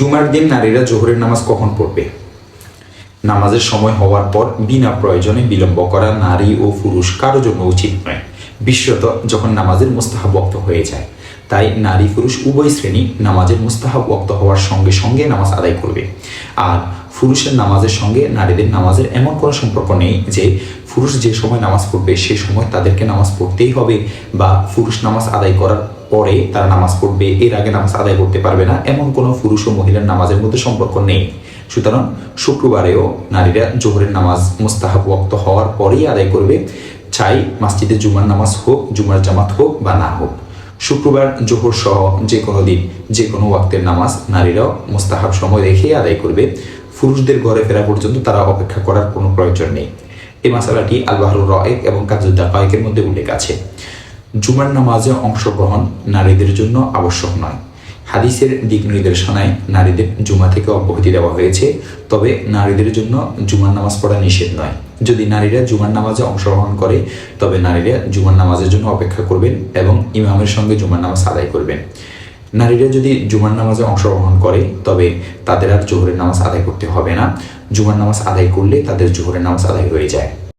জুমার দিন নারীরা জোহরের নামাজ কখন পড়বে? নামাজের সময় হওয়ার পর বিনা প্রয়োজনে বিলম্ব করা নারী ও পুরুষ কারো জন্য উচিত নয়, বিশেষত যখন নামাজের মুস্তাহাব ওয়াক্ত হয়ে যায়। তাই নারী পুরুষ উভয় শ্রেণী নামাজের মুস্তাহাব ওয়াক্ত হওয়ার সঙ্গে সঙ্গে নামাজ আদায় করবে। আর পুরুষের নামাজের সঙ্গে নারীদের নামাজের এমন কোনো সম্পর্ক নেই যে পুরুষ যে সময় নামাজ পড়বে সে সময় তাদেরকে নামাজ পড়তেই হবে, বা পুরুষ নামাজ আদায় করার পরে তারা নামাজ পড়বে, এর আগে নামাজ আদায় করতে পারবে না, এমন কোনো পুরুষ ও মহিলার নামাজের মধ্যে সম্পর্ক নেই। সুতরাং শুক্রবারেও নারীরা জোহরের নামাজ মুস্তাহাব ওয়াক্ত হওয়ার পরেই আদায় করবে, চাই মসজিদে জুমার নামাজ হোক, জুমার জামাত হোক বা না হোক। শুক্রবার জোহর সহ যে কোনো দিন যে কোনো ওয়াক্তের নামাজ নারীরাও মুস্তাহাব সময় রেখেই আদায় করবে। পুরুষদের ঘরে ফেরা পর্যন্ত তারা অপেক্ষা করার কোনো প্রয়োজন নেই। এই মাসালাটি আল বাহরুর রায়েক এবং কাজুদ দাকায়েকের মধ্যে উল্লেখ আছে। জুমার নামাজে অংশগ্রহণ নারীদের জন্য আবশ্যক নয়। হাদিসের দিক নির্দেশনায় নারীদের জুমা থেকে অব্যাহতি দেওয়া হয়েছে, তবে নারীদের জন্য জুমার নামাজ পড়া নিষেধ নয়। যদি নারীরা জুমার নামাজে অংশগ্রহণ করে তবে নারীরা জুমার নামাজের জন্য অপেক্ষা করবেন এবং ইমামের সঙ্গে জুমার নামাজ আদায় করবেন। নারীরা যদি জুমার নামাজে অংশগ্রহণ করে তবে তাদের আর জোহরের নামাজ আদায় করতে হবে না। জুমার নামাজ আদায় করলে তাদের জোহরের নামাজ আদায় হয়ে যায়।